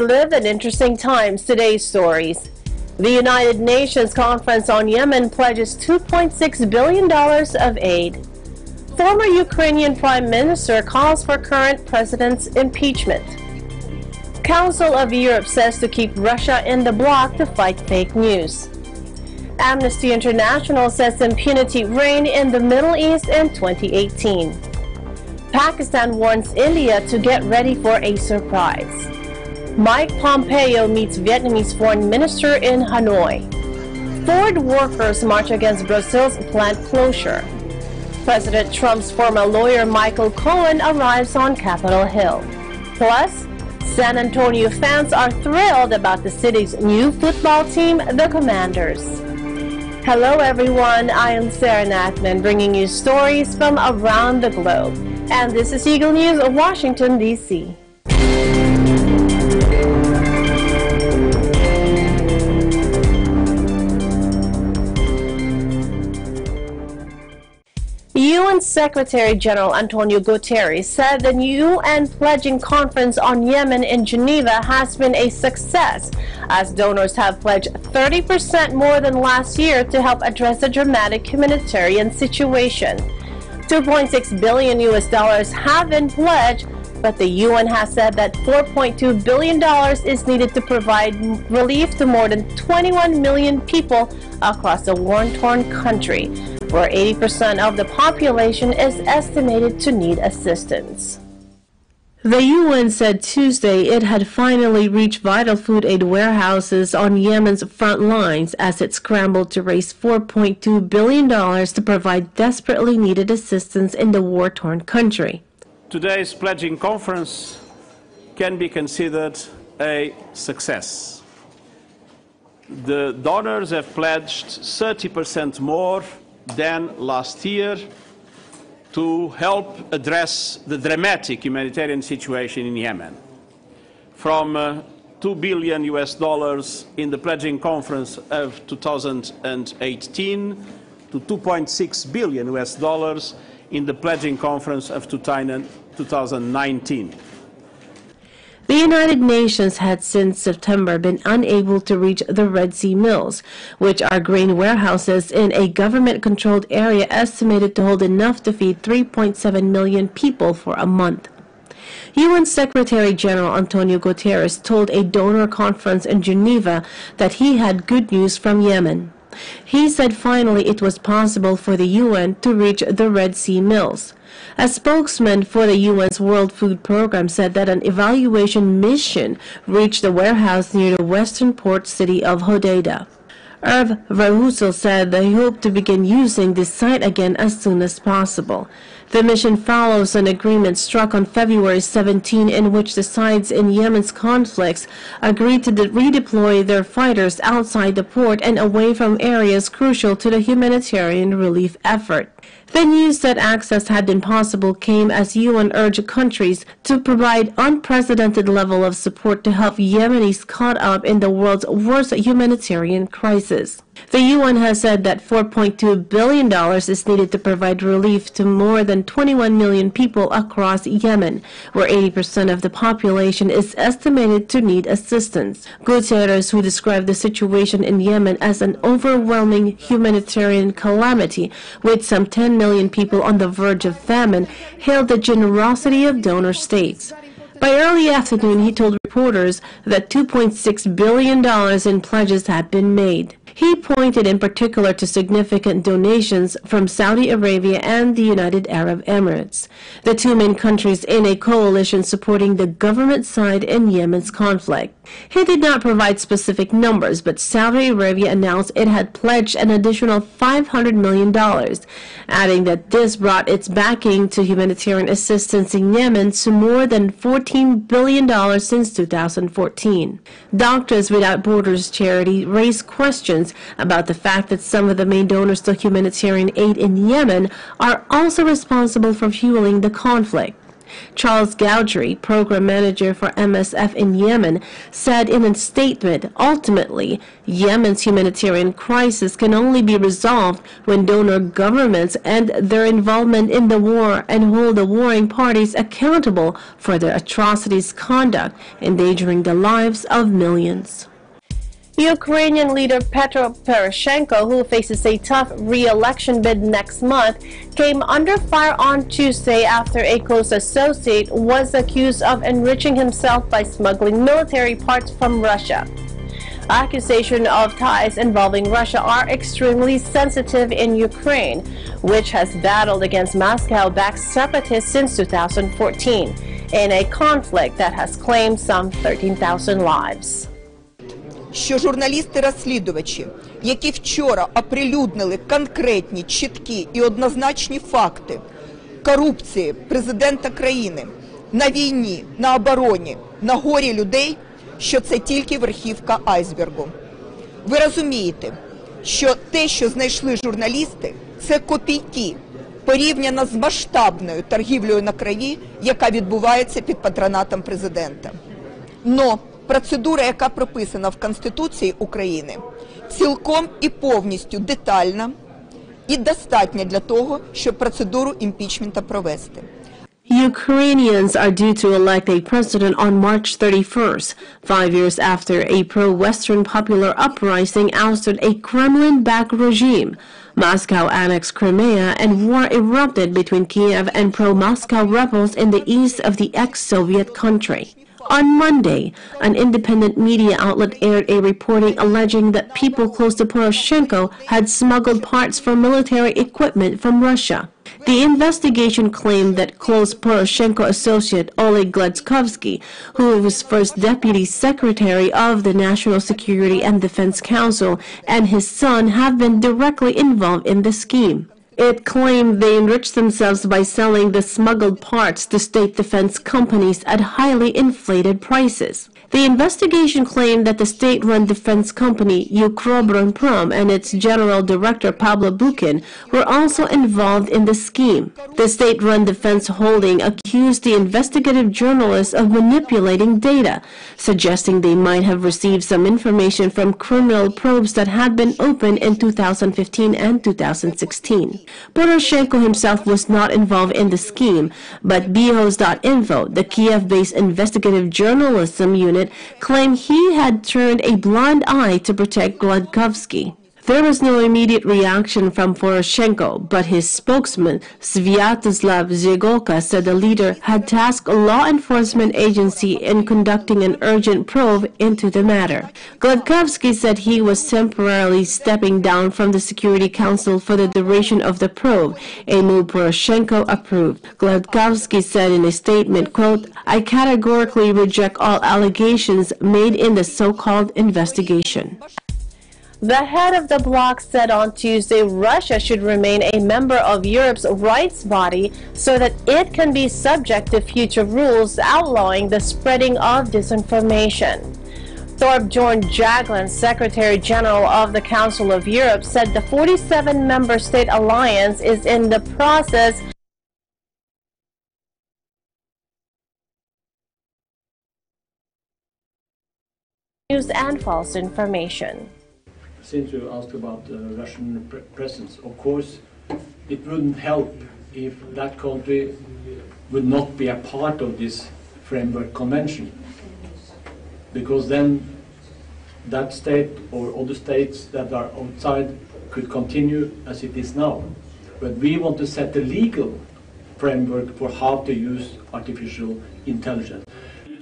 live in interesting times. Today's stories. The United Nations Conference on Yemen pledges $2.6 billion of aid. Former Ukrainian Prime Minister calls for current president's impeachment. Council of Europe says to keep Russia in the bloc to fight fake news. Amnesty International says impunity reigned in the Middle East in 2018. Pakistan warns India to get ready for a surprise. Mike Pompeo meets Vietnamese foreign minister in Hanoi. Ford workers march against Brazil's plant closure. President Trump's former lawyer Michael Cohen arrives on Capitol Hill. Plus, San Antonio fans are thrilled about the city's new football team, the Commanders. Hello everyone, I am Sarah Nachman bringing you stories from around the globe. And this is Eagle News of Washington, D.C. UN Secretary General Antonio Guterres said the UN pledging conference on Yemen in Geneva has been a success, as donors have pledged 30% more than last year to help address the dramatic humanitarian situation. $2.6 billion have been pledged, but the UN has said that $4.2 billion is needed to provide relief to more than 21 million people across the war-torn country, where 80% of the population is estimated to need assistance. The UN said Tuesday it had finally reached vital food aid warehouses on Yemen's front lines as it scrambled to raise $4.2 billion to provide desperately needed assistance in the war-torn country. Today's pledging conference can be considered a success. The donors have pledged 30% more than last year to help address the dramatic humanitarian situation in Yemen. From $2 billion in the pledging conference of 2018 to $2.6 billion in the pledging conference of 2019. The United Nations had since September been unable to reach the Red Sea mills, which are grain warehouses in a government-controlled area estimated to hold enough to feed 3.7 million people for a month. UN Secretary General Antonio Guterres told a donor conference in Geneva that he had good news from Yemen. He said finally it was possible for the UN to reach the Red Sea mills. A spokesman for the UN's World Food Program said that an evaluation mission reached the warehouse near the western port city of Hodeida. Hervé Verheugen said they hope to begin using this site again as soon as possible. The mission follows an agreement struck on February 17 in which the sides in Yemen's conflicts agreed to redeploy their fighters outside the port and away from areas crucial to the humanitarian relief effort. The news that access had been possible came as UN urged countries to provide unprecedented level of support to help Yemenis caught up in the world's worst humanitarian crisis. The UN has said that $4.2 billion is needed to provide relief to more than 21 million people across Yemen, where 80% of the population is estimated to need assistance. Guterres, who described the situation in Yemen as an overwhelming humanitarian calamity with some 10 million people on the verge of famine, hailed the generosity of donor states. By early afternoon, he told reporters that $2.6 billion in pledges had been made. He pointed in particular to significant donations from Saudi Arabia and the United Arab Emirates, the two main countries in a coalition supporting the government side in Yemen's conflict. He did not provide specific numbers, but Saudi Arabia announced it had pledged an additional $500 million, adding that this brought its backing to humanitarian assistance in Yemen to more than $14 billion since 2014. Doctors Without Borders charity raised questions about the fact that some of the main donors to humanitarian aid in Yemen are also responsible for fueling the conflict. Charles Gaudry, program manager for MSF in Yemen, said in a statement, ultimately, Yemen's humanitarian crisis can only be resolved when donor governments end their involvement in the war and hold the warring parties accountable for their atrocities conduct, endangering the lives of millions. Ukrainian leader Petro Poroshenko, who faces a tough re-election bid next month, came under fire on Tuesday after a close associate was accused of enriching himself by smuggling military parts from Russia. Accusations of ties involving Russia are extremely sensitive in Ukraine, which has battled against Moscow-backed separatists since 2014, in a conflict that has claimed some 13,000 lives. Що журналісти-розслідувачі, які вчора оприлюднили конкретні, чіткі і однозначні факти корупції президента країни на війні, на обороні, на горі людей, що це тільки верхівка айсбергу. Ви розумієте, що те, що знайшли журналісти, це копійки порівняно з масштабною торгівлею на крові, яка відбувається під патронатом президента. Но процедура, яка прописана в Конституції України, цілком і повністю детальна і достатня для того, щоб процедуру імпічменту провести. Ukrainians are due to elect a president on March 31st, 5 years after a pro-Western popular uprising ousted a Kremlin-backed regime. Moscow annexed Crimea and war erupted between Kiev and pro-Moscow rebels in the east of the ex-Soviet country. On Monday, an independent media outlet aired a reporting alleging that people close to Poroshenko had smuggled parts for military equipment from Russia. The investigation claimed that close Poroshenko associate Oleg Gladkovsky, who was first deputy secretary of the National Security and Defense Council, and his son have been directly involved in the scheme. It claimed they enriched themselves by selling the smuggled parts to state defense companies at highly inflated prices. The investigation claimed that the state-run defense company Ukroboronprom and its general director Pavlo Bukin were also involved in the scheme. The state-run defense holding accused the investigative journalists of manipulating data, suggesting they might have received some information from criminal probes that had been opened in 2015 and 2016. Poroshenko himself was not involved in the scheme, but Bihoz.info, the Kiev-based investigative journalism unit, claimed he had turned a blind eye to protect Gladkovsky. There was no immediate reaction from Poroshenko, but his spokesman, Sviatoslav Zygolka, said the leader had tasked a law enforcement agency in conducting an urgent probe into the matter. Gladkovsky said he was temporarily stepping down from the Security Council for the duration of the probe, a move Poroshenko approved. Gladkovsky said in a statement, quote, "I categorically reject all allegations made in the so-called investigation." The head of the bloc said on Tuesday Russia should remain a member of Europe's rights body so that it can be subject to future rules outlawing the spreading of disinformation. Thorbjorn Jagland, Secretary General of the Council of Europe, said the 47-member state alliance is in the process news and false information. Since you asked about the Russian presence, of course, it wouldn't help if that country would not be a part of this framework convention, because then that state or other states that are outside could continue as it is now. But we want to set a legal framework for how to use artificial intelligence.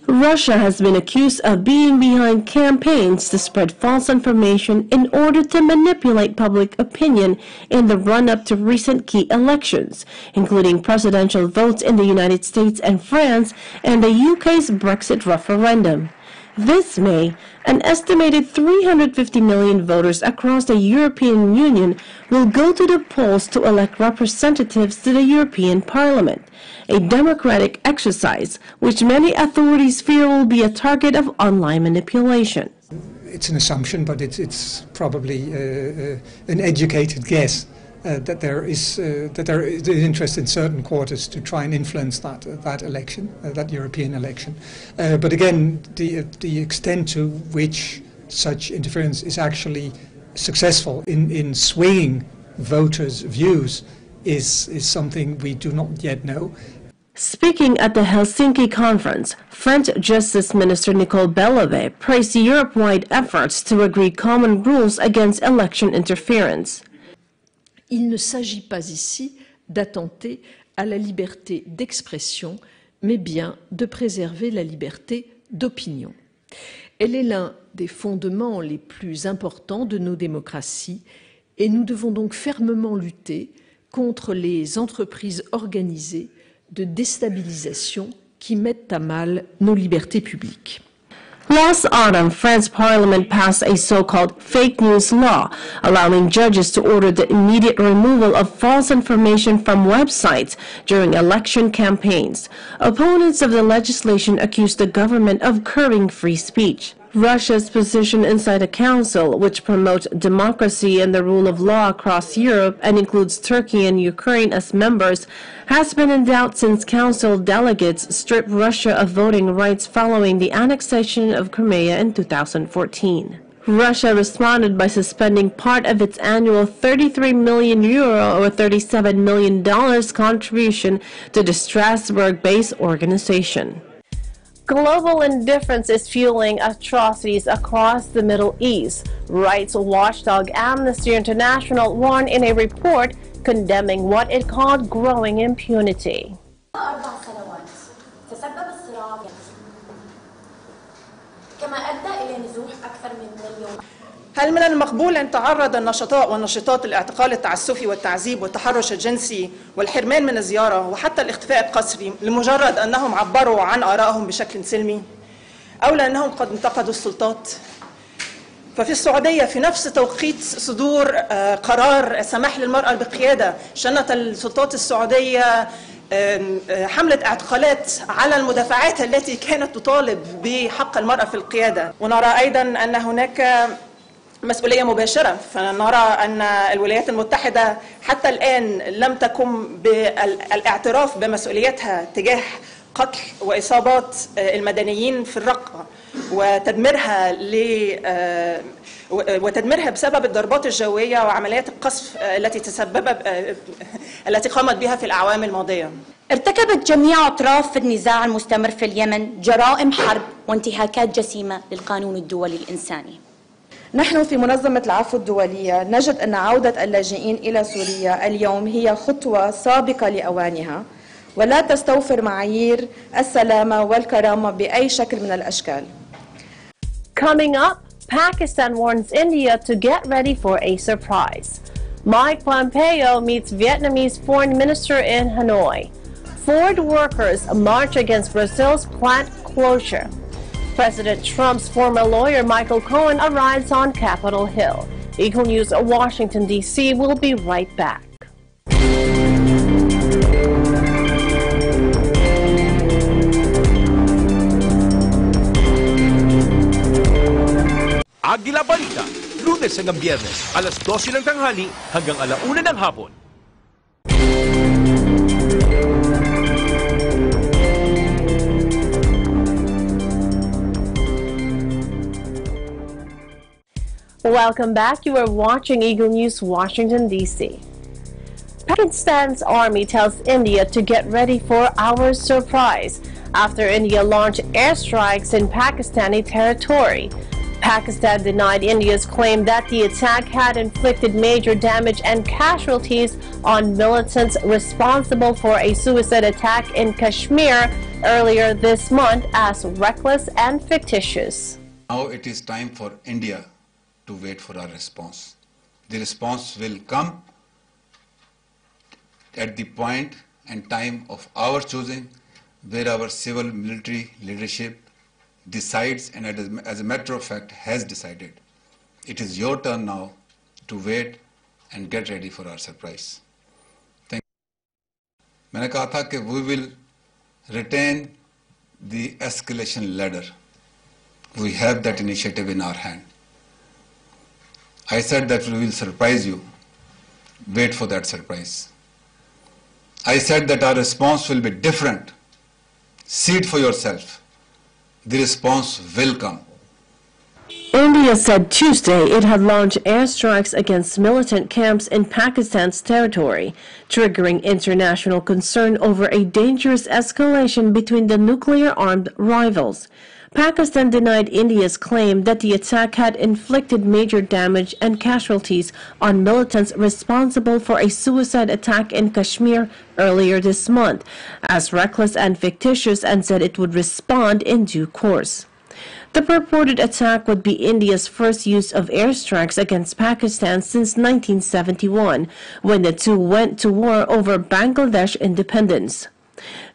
Russia has been accused of being behind campaigns to spread false information in order to manipulate public opinion in the run-up to recent key elections, including presidential votes in the United States and France and the UK's Brexit referendum. This May, an estimated 350 million voters across the European Union will go to the polls to elect representatives to the European Parliament, a democratic exercise which many authorities fear will be a target of online manipulation. It's an assumption, but it's probably an educated guess that there is interest in certain quarters to try and influence that election, that European election. But again, the extent to which such interference is actually successful in swaying voters' views is something we do not yet know. Speaking at the Helsinki conference, French Justice Minister Nicole Bellovet praised Europe-wide efforts to agree common rules against election interference. Il ne s'agit pas ici d'attenter à la liberté d'expression, mais bien de préserver la liberté d'opinion. Elle est l'un des fondements les plus importants de nos démocraties et nous devons donc fermement lutter contre les entreprises organisées de déstabilisation qui mettent à mal nos libertés publiques. Last autumn, France's parliament passed a so-called fake news law, allowing judges to order the immediate removal of false information from websites during election campaigns. Opponents of the legislation accused the government of curbing free speech. Russia's position inside the Council, which promotes democracy and the rule of law across Europe and includes Turkey and Ukraine as members, has been in doubt since Council delegates stripped Russia of voting rights following the annexation of Crimea in 2014. Russia responded by suspending part of its annual €33 million or $37 million contribution to the Strasbourg-based organization. Global indifference is fueling atrocities across the Middle East. Rights watchdog Amnesty International warned in a report condemning what it called growing impunity. هل من المقبول أن تعرض النشطاء والنشطات للاعتقال التعسفي والتعذيب والتحرش الجنسي والحرمان من الزيارة وحتى الاختفاء القسري لمجرد أنهم عبروا عن آرائهم بشكل سلمي أو لأنهم قد انتقدوا السلطات؟ ففي السعودية في نفس توقيت صدور قرار سمح للمرأة بالقيادة شنت السلطات السعودية حملة اعتقالات على المدافعات التي كانت تطالب بحق المرأة في القيادة. ونرى أيضا أن هناك مسؤولية مباشرة، فنرى أن الولايات المتحدة حتى الآن لم تقم بالاعتراف بمسؤوليتها تجاه قتل وإصابات المدنيين في الرقة وتدميرها بسبب الضربات الجوية وعمليات القصف التي قامت بها في الأعوام الماضية. ارتكبت جميع أطراف النزاع المستمر في اليمن جرائم حرب وانتهاكات جسيمة للقانون الدولي الإنساني. نحن في منظمة العفو الدولية نجد أن عودة اللاجئين إلى سوريا اليوم هي خطوة سابقة لأوانها ولا تستوفر معايير السلامة والكرامة بأي شكل من الأشكال. Coming up, Pakistan warns India to get ready for a surprise. Mike Pompeo meets Vietnamese foreign minister in Hanoi. Ford workers march against Brazil's plant closure. President Trump's former lawyer Michael Cohen arrives on Capitol Hill. Eagle News, Washington, D.C. will be right back. Agila Balita, Lunes hanggang Biyernes, alas 12 ng tanghali hanggang 1:00 ng hapon. Welcome back. You are watching Eagle News, Washington, D.C. Pakistan's army tells India to get ready for our surprise after India launched airstrikes in Pakistani territory. Pakistan denied India's claim that the attack had inflicted major damage and casualties on militants responsible for a suicide attack in Kashmir earlier this month as reckless and fictitious. Now it is time for India to wait for our response. The response will come at the point and time of our choosing, where our civil military leadership decides and as a matter of fact has decided. It is your turn now to wait and get ready for our surprise. Thank you. मैंने कहा था कि we will retain the escalation ladder. We have that initiative in our hand. I said that we will surprise you wait for that surprise. I said that our response will be different. See it for yourself. The response will come. India said Tuesday it had launched airstrikes against militant camps in Pakistan's territory, triggering international concern over a dangerous escalation between the nuclear-armed rivals. Pakistan denied India's claim that the attack had inflicted major damage and casualties on militants responsible for a suicide attack in Kashmir earlier this month, as reckless and fictitious, and said it would respond in due course. The purported attack would be India's first use of airstrikes against Pakistan since 1971, when the two went to war over Bangladesh independence.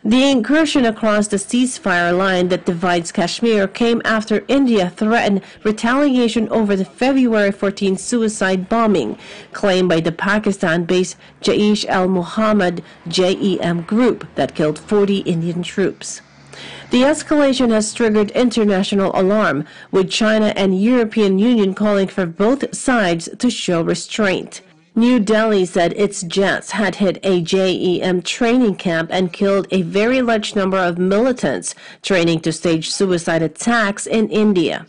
The incursion across the ceasefire line that divides Kashmir came after India threatened retaliation over the February 14 suicide bombing claimed by the Pakistan-based Jaish-e-Mohammed JEM group that killed 40 Indian troops. The escalation has triggered international alarm, with China and European Union calling for both sides to show restraint. New Delhi said its jets had hit a JEM training camp and killed a very large number of militants training to stage suicide attacks in India.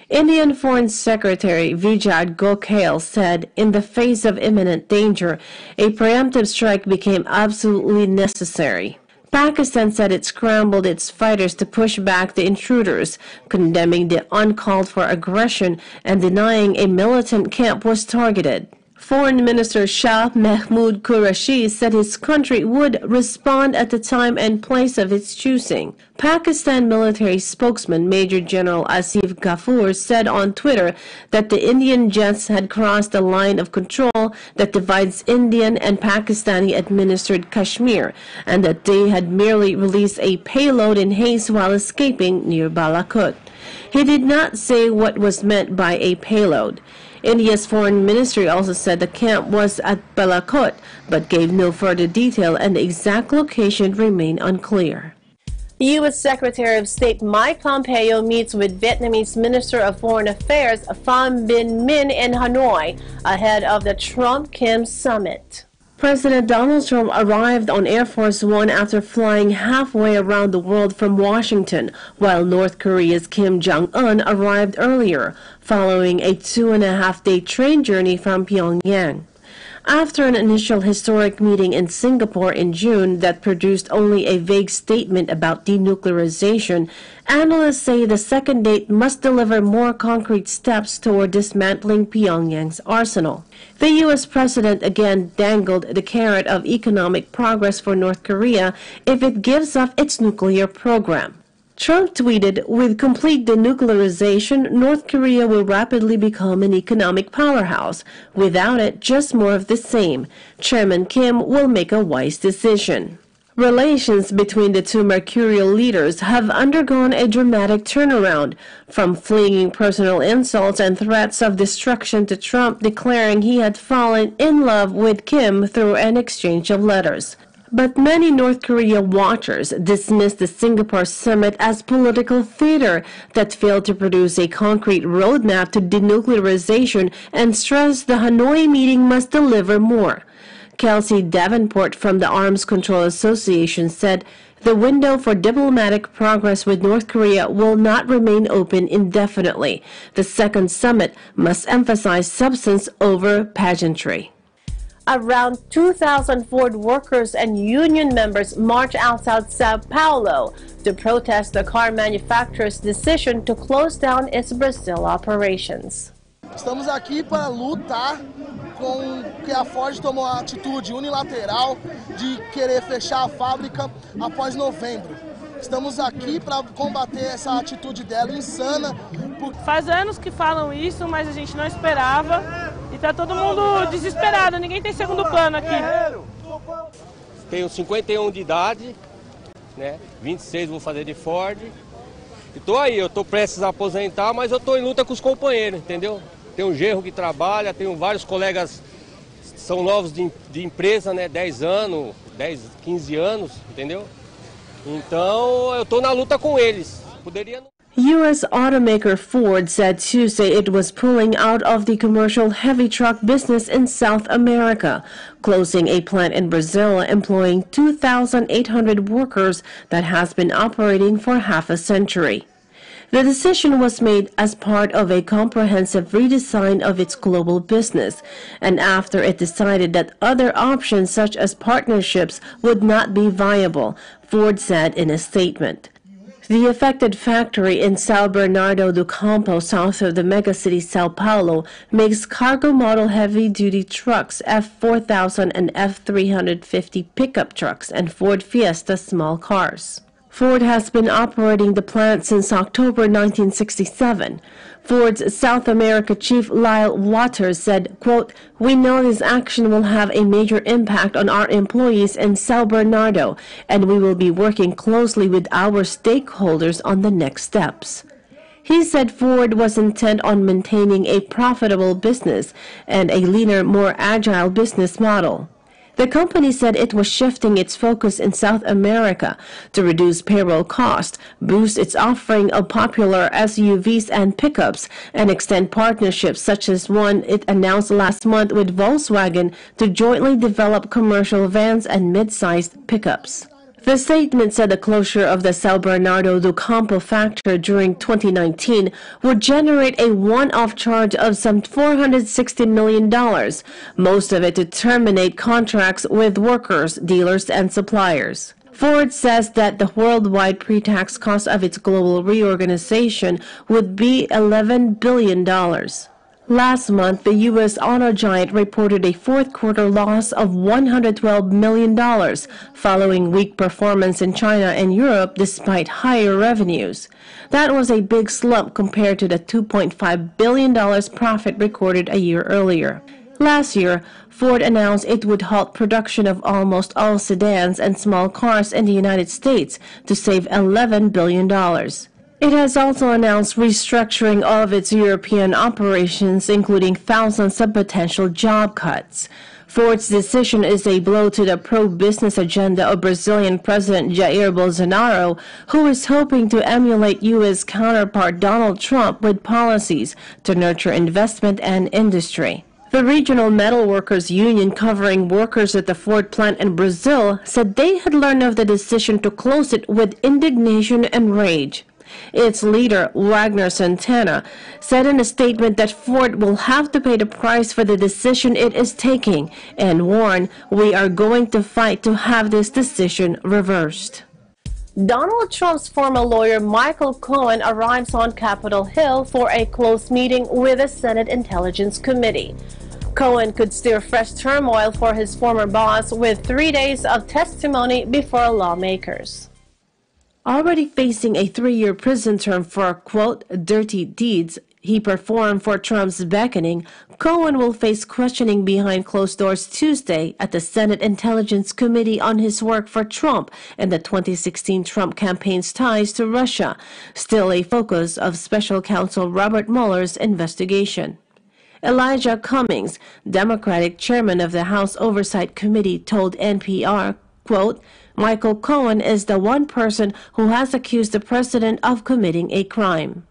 Indian Foreign Secretary Vijay Gokhale said in the face of imminent danger, a preemptive strike became absolutely necessary. Pakistan said it scrambled its fighters to push back the intruders, condemning the uncalled for aggression and denying a militant camp was targeted. Foreign Minister Shah Mahmood Qureshi said his country would respond at the time and place of its choosing. Pakistan military spokesman Major General Asif Ghafoor said on Twitter that the Indian jets had crossed the line of control that divides Indian and Pakistani-administered Kashmir, and that they had merely released a payload in haste while escaping near Balakot. He did not say what was meant by a payload. India's foreign ministry also said the camp was at Balakot, but gave no further detail, and the exact location remained unclear. U.S. Secretary of State Mike Pompeo meets with Vietnamese Minister of Foreign Affairs Pham Binh Minh in Hanoi ahead of the Trump-Kim summit. President Donald Trump arrived on Air Force One after flying halfway around the world from Washington, while North Korea's Kim Jong-un arrived earlier, following a 2.5-day train journey from Pyongyang. After an initial historic meeting in Singapore in June that produced only a vague statement about denuclearization, analysts say the second date must deliver more concrete steps toward dismantling Pyongyang's arsenal. The U.S. president again dangled the carrot of economic progress for North Korea if it gives up its nuclear program. Trump tweeted, "With complete denuclearization, North Korea will rapidly become an economic powerhouse. Without it, just more of the same. Chairman Kim will make a wise decision." Relations between the two mercurial leaders have undergone a dramatic turnaround, from flinging personal insults and threats of destruction to Trump declaring he had fallen in love with Kim through an exchange of letters. But many North Korea watchers dismissed the Singapore summit as political theater that failed to produce a concrete roadmap to denuclearization and stressed the Hanoi meeting must deliver more. Kelsey Davenport from the Arms Control Association said the window for diplomatic progress with North Korea will not remain open indefinitely. The second summit must emphasize substance over pageantry. Around 2,000 Ford workers and union members marched outside Sao Paulo to protest the car manufacturer's decision to close down its Brazil operations. Estamos aqui para lutar com que a Ford tomou a atitude unilateral de querer fechar a fábrica após novembro. Estamos aqui para combater essa atitude dela insana. Faz anos que falam isso, mas a gente não esperava. E tá todo mundo desesperado, ninguém tem segundo plano aqui. Tenho 51 de idade, né? 26 vou fazer de Ford. E tô aí, eu tô prestes a aposentar, mas eu tô em luta com os companheiros, entendeu? Tenho um genro que trabalha, tenho vários colegas que são novos de empresa, né? 10 anos, 10, 15 anos, entendeu? Então eu tô na luta com eles. U.S. automaker Ford said Tuesday it was pulling out of the commercial heavy truck business in South America, closing a plant in Brazil employing 2,800 workers that has been operating for half a century. The decision was made as part of a comprehensive redesign of its global business, and after it decided that other options such as partnerships would not be viable, Ford said in a statement. The affected factory in São Bernardo do Campo, south of the megacity São Paulo, makes cargo model heavy-duty trucks F4000 and F350 pickup trucks and Ford Fiesta small cars. Ford has been operating the plant since October 1967. Ford's South America chief Lyle Waters said, quote, "We know this action will have a major impact on our employees in São Bernardo, and we will be working closely with our stakeholders on the next steps." He said Ford was intent on maintaining a profitable business and a leaner, more agile business model. The company said it was shifting its focus in South America to reduce payroll costs, boost its offering of popular SUVs and pickups, and extend partnerships such as one it announced last month with Volkswagen to jointly develop commercial vans and mid-sized pickups. The statement said the closure of the São Bernardo do Campo factory during 2019 would generate a one-off charge of some $460 million, most of it to terminate contracts with workers, dealers, and suppliers. Ford says that the worldwide pre-tax cost of its global reorganization would be $11 billion. Last month, the U.S. auto giant reported a fourth-quarter loss of $112 million, following weak performance in China and Europe despite higher revenues. That was a big slump compared to the $2.5 billion profit recorded a year earlier. Last year, Ford announced it would halt production of almost all sedans and small cars in the United States to save $11 billion. It has also announced restructuring of its European operations, including thousands of potential job cuts. Ford's decision is a blow to the pro-business agenda of Brazilian President Jair Bolsonaro, who is hoping to emulate U.S. counterpart Donald Trump with policies to nurture investment and industry. The Regional Metal Workers Union, covering workers at the Ford plant in Brazil, said they had learned of the decision to close it with indignation and rage. Its leader, Wagner Santana, said in a statement that Ford will have to pay the price for the decision it is taking and warned, "We are going to fight to have this decision reversed." Donald Trump's former lawyer Michael Cohen arrives on Capitol Hill for a close meeting with the Senate Intelligence Committee. Cohen could steer fresh turmoil for his former boss with 3 days of testimony before lawmakers. Already facing a 3-year prison term for, quote, dirty deeds he performed for Trump's beckoning, Cohen will face questioning behind closed doors Tuesday at the Senate Intelligence Committee on his work for Trump and the 2016 Trump campaign's ties to Russia, still a focus of Special Counsel Robert Mueller's investigation. Elijah Cummings, Democratic chairman of the House Oversight Committee, told NPR, quote, "Michael Cohen is the one person who has accused the president of committing a crime."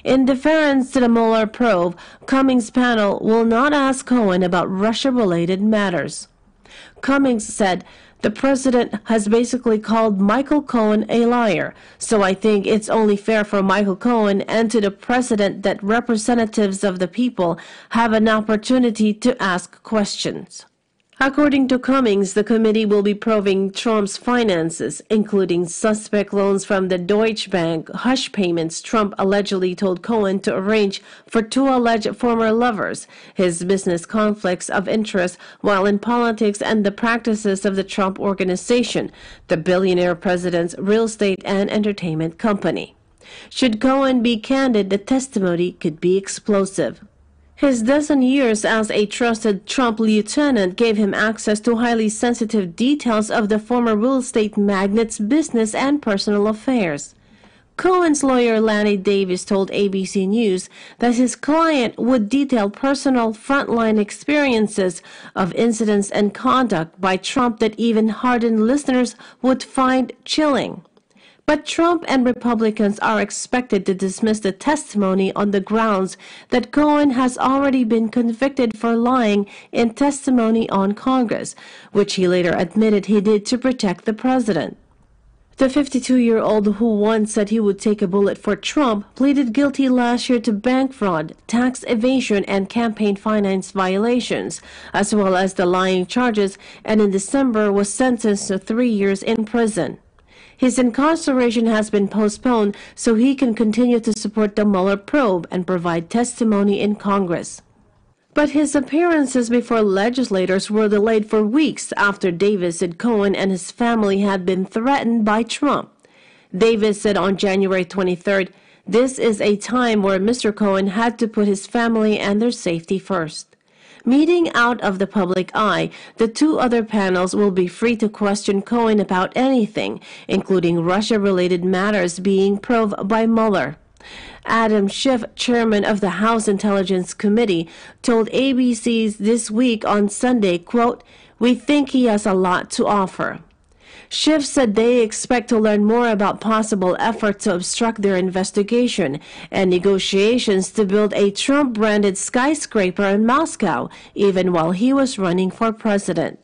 In deference to the Mueller probe, Cummings' panel will not ask Cohen about Russia-related matters. Cummings said, "The president has basically called Michael Cohen a liar, so I think it's only fair for Michael Cohen and to the president that representatives of the people have an opportunity to ask questions." According to Cummings, the committee will be probing Trump's finances, including suspect loans from the Deutsche Bank, hush payments Trump allegedly told Cohen to arrange for 2 alleged former lovers, his business conflicts of interest while in politics, and the practices of the Trump Organization, the billionaire president's real estate and entertainment company. Should Cohen be candid, the testimony could be explosive. His dozen years as a trusted Trump lieutenant gave him access to highly sensitive details of the former real estate magnate's business and personal affairs. Cohen's lawyer Lanny Davis told ABC News that his client would detail personal frontline experiences of incidents and conduct by Trump that even hardened listeners would find chilling. But Trump and Republicans are expected to dismiss the testimony on the grounds that Cohen has already been convicted for lying in testimony on Congress, which he later admitted he did to protect the president. The 52-year-old who once said he would take a bullet for Trump pleaded guilty last year to bank fraud, tax evasion, and campaign finance violations, as well as the lying charges, and in December was sentenced to 3 years in prison. His incarceration has been postponed so he can continue to support the Mueller probe and provide testimony in Congress. But his appearances before legislators were delayed for weeks after Davis said Cohen and his family had been threatened by Trump. Davis said on January 23rd, "This is a time where Mr. Cohen had to put his family and their safety first." Meeting out of the public eye, the two other panels will be free to question Cohen about anything, including Russia-related matters being probed by Mueller. Adam Schiff, chairman of the House Intelligence Committee, told ABC's This Week on Sunday, quote, "We think he has a lot to offer." Schiff said they expect to learn more about possible efforts to obstruct their investigation and negotiations to build a Trump-branded skyscraper in Moscow, even while he was running for president.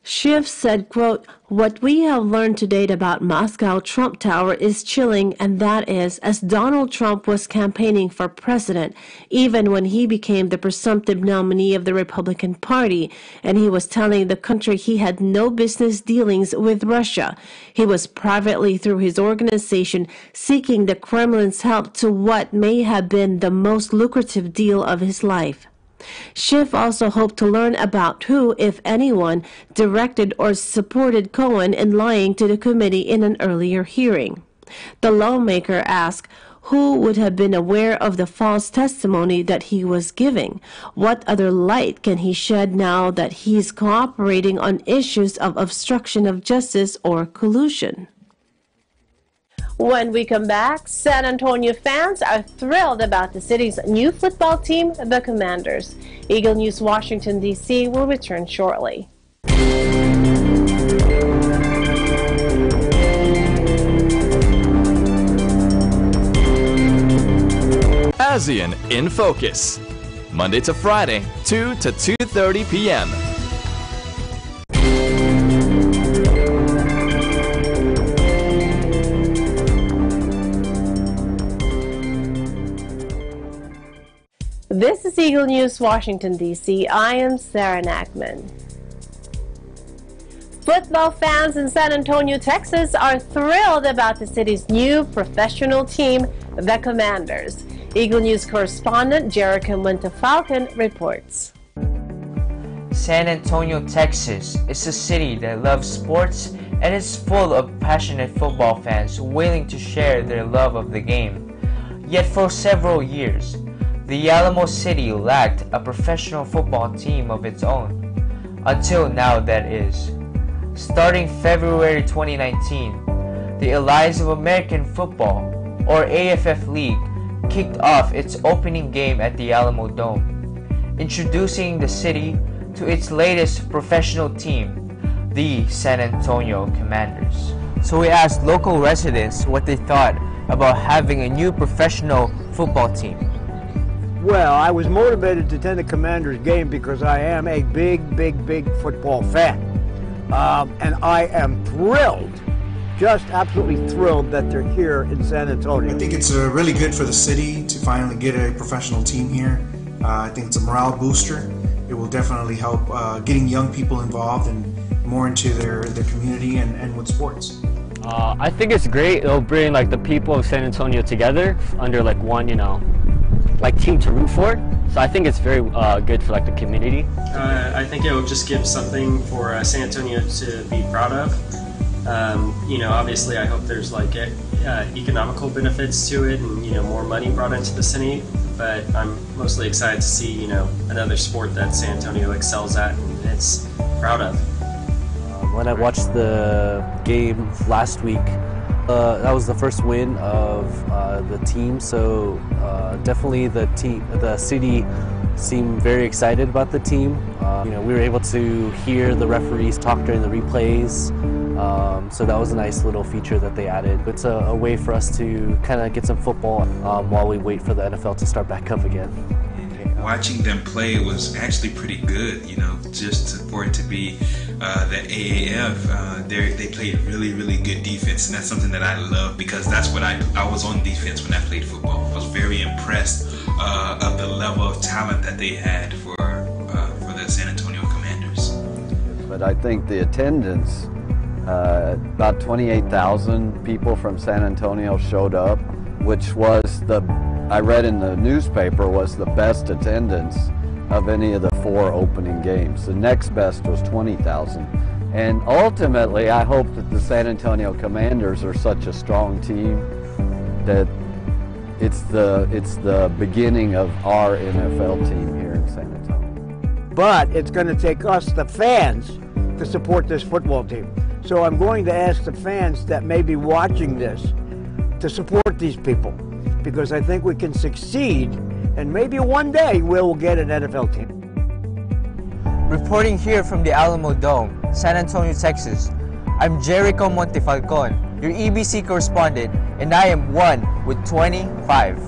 Schiff said, quote, "What we have learned to date about Moscow Trump Tower is chilling, and that is, as Donald Trump was campaigning for president, even when he became the presumptive nominee of the Republican Party, and he was telling the country he had no business dealings with Russia. He was privately, through his organization, seeking the Kremlin's help to what may have been the most lucrative deal of his life." Schiff also hoped to learn about who, if anyone, directed or supported Cohen in lying to the committee in an earlier hearing. The lawmaker asked, who would have been aware of the false testimony that he was giving? What other light can he shed now that he's cooperating on issues of obstruction of justice or collusion? When we come back, San Antonio fans are thrilled about the city's new football team, the Commanders. Eagle News Washington, D.C. will return shortly. ASEAN in Focus, Monday to Friday, 2 to 2:30 p.m. This is Eagle News, Washington, D.C. I am Sarah Nachman. Football fans in San Antonio, Texas are thrilled about the city's new professional team, the Commanders. Eagle News correspondent Jerica Montefalcon reports. San Antonio, Texas is a city that loves sports and is full of passionate football fans willing to share their love of the game. Yet for several years, the Alamo City lacked a professional football team of its own. Until now, that is. Starting February 2019, the Alliance of American Football, or AFF League, kicked off its opening game at the Alamo Dome, introducing the city to its latest professional team, the San Antonio Commanders. So we asked local residents what they thought about having a new professional football team. Well, I was motivated to attend the Commanders game because I am a big football fan. And I am thrilled, just absolutely thrilled that they're here in San Antonio. I think it's really good for the city to finally get a professional team here. I think it's a morale booster. It will definitely help getting young people involved and more into their community and with sports. I think it's great. It'll bring like the people of San Antonio together under like one, like team to root for. So I think it's very good for like the community. I think it will just give something for San Antonio to be proud of. Obviously I hope there's like economical benefits to it and more money brought into the city. But I'm mostly excited to see another sport that San Antonio excels at and it's proud of. When I watched the game last week, that was the first win of the team, so definitely the city seemed very excited about the team. We were able to hear the referees talk during the replays. So that was a nice little feature that they added. It's a way for us to kind of get some football while we wait for the NFL to start back up again. Watching them play was actually pretty good, you know, for it to be the AAF. They played really good defense, and that's something that I love because that's what I was on defense when I played football. I was very impressed of the level of talent that they had for the San Antonio Commanders. But I think the attendance, about 28,000 people from San Antonio showed up, which was I read in the newspaper, was the best attendance of any of the 4 opening games. The next best was 20,000. And ultimately, I hope that the San Antonio Commanders are such a strong team that it's the beginning of our NFL team here in San Antonio. But it's going to take us, the fans, to support this football team. So I'm going to ask the fans that may be watching this to support these people, because I think we can succeed, and maybe one day we'll get an NFL team. Reporting here from the Alamo Dome, San Antonio, Texas, I'm Jericho Montefalcon, your EBC correspondent, and I am 1 with 25.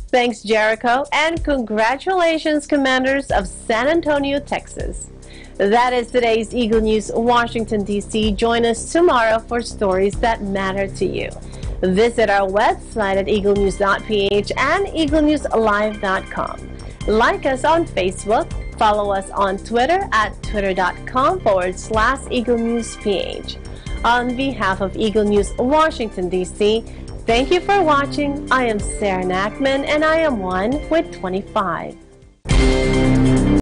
Thanks, Jericho, and congratulations, Commanders of San Antonio, Texas. That is today's Eagle News, Washington, D.C. Join us tomorrow for stories that matter to you. Visit our website at Eaglenews.PH and EagleNewsLive.com. Like us on Facebook, follow us on Twitter at twitter.com/EagleNewsPH. On behalf of Eagle News, Washington, D.C., thank you for watching. I am Sarah Nachman, and I am 1 with 25.